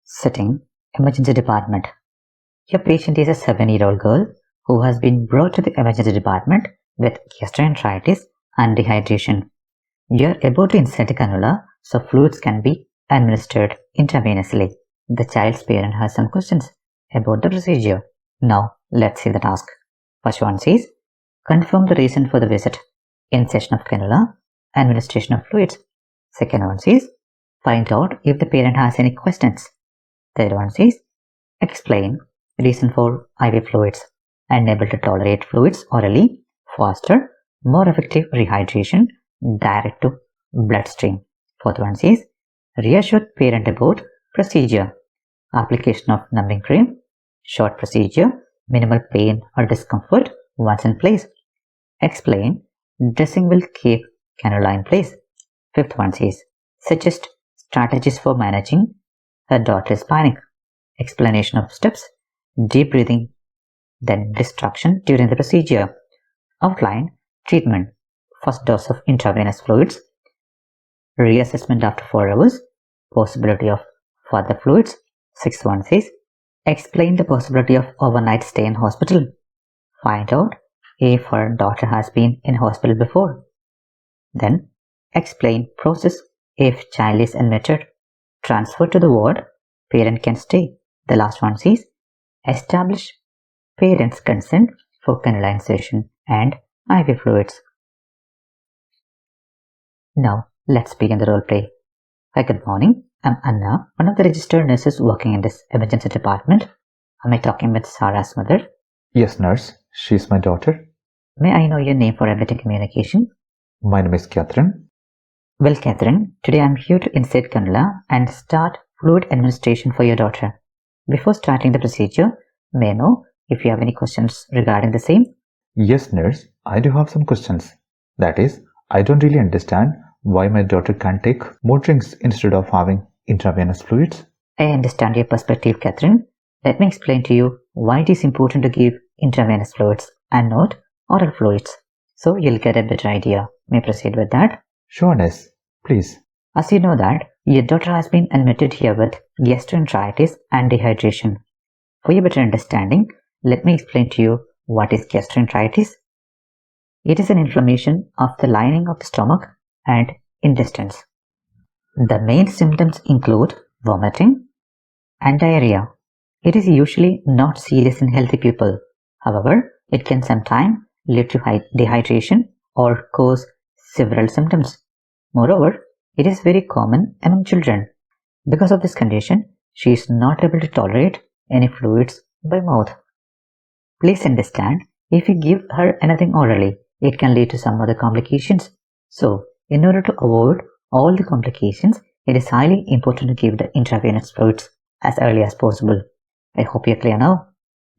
Setting: Emergency Department. Your patient is a 7-year-old girl who has been brought to the emergency department with gastroenteritis and dehydration. You are about to insert a cannula so fluids can be administered intravenously. The child's parent has some questions about the procedure. Now, let's see the task. First one says, confirm the reason for the visit. Insertion of cannula, administration of fluids. Second one says, find out if the parent has any questions. Third one says, explain reason for IV fluids. Unable to tolerate fluids orally, faster, more effective rehydration, direct to bloodstream. Fourth one says, reassure parent about procedure. Application of numbing cream, short procedure, minimal pain or discomfort once in place. Explain dressing will keep cannula in place. Fifth one says, suggest strategies for managing her daughter's panic. Explanation of steps, deep breathing, then distraction during the procedure. Outline treatment, first dose of intravenous fluids, reassessment after 4 hours, possibility of further fluids. Sixth one says, explain the possibility of overnight stay in hospital. Find out if her daughter has been in hospital before. Then explain process if child is admitted, transferred to the ward, parent can stay. The last one says, establish parent's consent for cannula insertion and IV fluids. Now, let's begin the role play. Hi, good morning. I'm Anna, one of the registered nurses working in this emergency department. Am I talking with Sarah's mother? Yes, nurse. She's my daughter. May I know your name for better communication? My name is Catherine. Well, Catherine, today I'm here to insert cannula and start fluid administration for your daughter. Before starting the procedure, may I know if you have any questions regarding the same? Yes, nurse. I do have some questions. That is, I don't really understand why my daughter can't take more drinks instead of having intravenous fluids. I understand your perspective, Catherine. Let me explain to you why it is important to give intravenous fluids and not oral fluids, so you'll get a better idea. May I proceed with that? Sure, nurse. Please. As you know that, your daughter has been admitted here with gastroenteritis and dehydration. For your better understanding, let me explain to you what is gastroenteritis. It is an inflammation of the lining of the stomach and intestines. The main symptoms include vomiting and diarrhea. It is usually not serious in healthy people. However, it can sometimes lead to dehydration or cause several symptoms. Moreover, it is very common among children. Because of this condition, she is not able to tolerate any fluids by mouth. Please understand, if you give her anything orally, it can lead to some other complications. So, in order to avoid all the complications, it is highly important to give the intravenous fluids as early as possible. I hope you're clear now.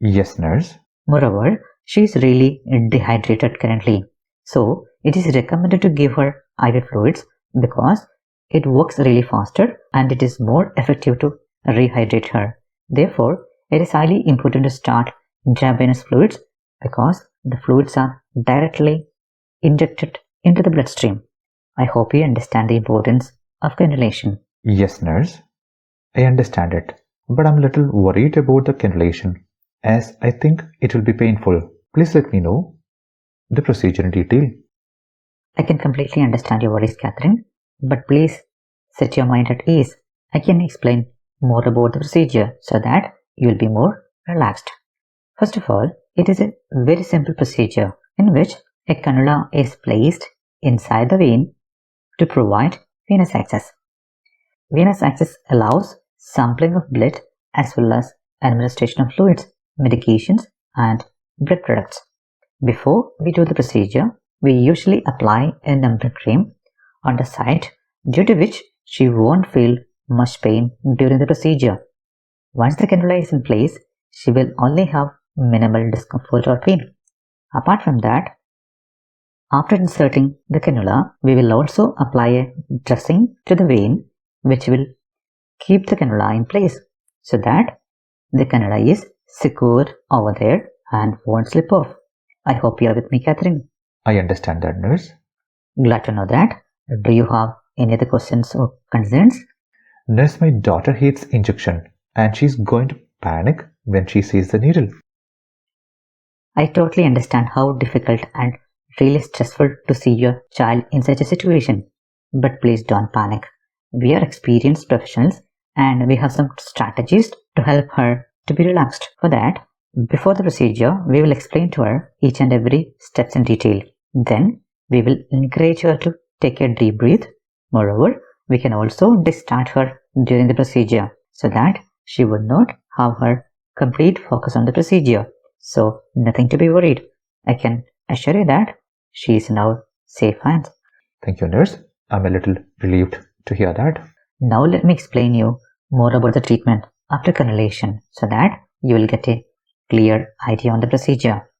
Yes, nurse. Moreover, she is really dehydrated currently. So, it is recommended to give her IV fluids because it works really faster and it is more effective to rehydrate her. Therefore, it is highly important to start intravenous fluids because the fluids are directly injected into the bloodstream. I hope you understand the importance of cannulation. Yes, nurse. I understand it, but I'm a little worried about the cannulation as I think it will be painful. Please let me know the procedure in detail. I can completely understand your worries, Catherine, but please set your mind at ease. I can explain more about the procedure so that you will be more relaxed. First of all, it is a very simple procedure in which a cannula is placed inside the vein to provide venous access. Venous access allows sampling of blood as well as administration of fluids, medications, and blood products. Before we do the procedure, we usually apply a numbing cream on the site, due to which she won't feel much pain during the procedure. Once the cannula is in place, she will only have minimal discomfort or pain. Apart from that, after inserting the cannula, we will also apply a dressing to the vein which will keep the cannula in place so that the cannula is secured over there and won't slip off. I hope you are with me, Catherine. I understand that, nurse. Glad to know that. Do you have any other questions or concerns? Nurse, my daughter hates injection. and she's going to panic when she sees the needle. I totally understand how difficult and really stressful to see your child in such a situation. But please don't panic. We are experienced professionals and we have some strategies to help her to be relaxed. For that, before the procedure, we will explain to her each and every steps in detail. Then, we will encourage her to take a deep breath. Moreover, we can also distract her during the procedure so that she would not have her complete focus on the procedure. So, nothing to be worried. I can assure you that she is in our safe hands. Thank you, nurse. I'm a little relieved to hear that. Now let me explain you more about the treatment after cannulation so that you will get a clear idea on the procedure.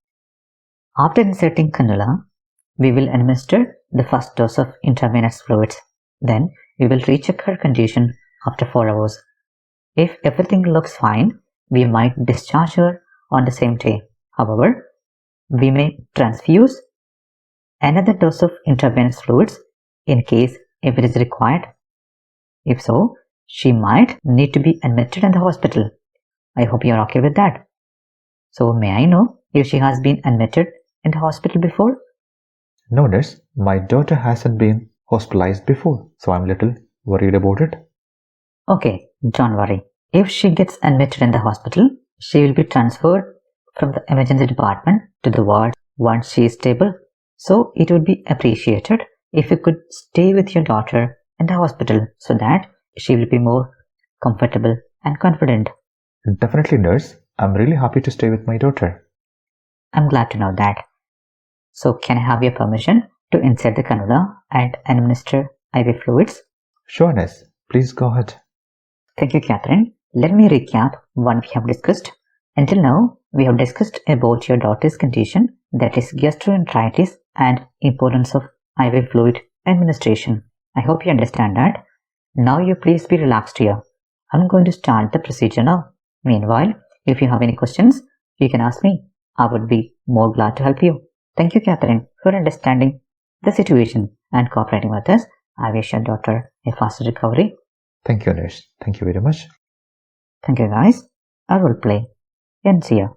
After inserting cannula, we will administer the first dose of intravenous fluids. Then we will recheck her condition after 4 hours. If everything looks fine, we might discharge her on the same day. However, we may transfuse another dose of intravenous fluids in case if it is required. If so, she might need to be admitted in the hospital. I hope you are okay with that. So may I know if she has been admitted in the hospital before? No, nurse, my daughter hasn't been hospitalized before, so I'm a little worried about it. Okay, don't worry. If she gets admitted in the hospital, she will be transferred from the emergency department to the ward once she is stable. So it would be appreciated if you could stay with your daughter in the hospital so that she will be more comfortable and confident. Definitely, nurse. I'm really happy to stay with my daughter. I'm glad to know that. So can I have your permission to insert the cannula and administer IV fluids? Sure, nurse. Please go ahead. Thank you, Catherine. Let me recap what we have discussed. Until now, we have discussed about your daughter's condition, that is gastroenteritis, and importance of IV fluid administration. I hope you understand that. Now you please be relaxed here. I'm going to start the procedure now. Meanwhile, if you have any questions, you can ask me. I would be more glad to help you. Thank you, Catherine, for understanding the situation and cooperating with us. I wish your daughter a faster recovery. Thank you, nurse. Thank you very much. Thank you, guys. I will play and see you.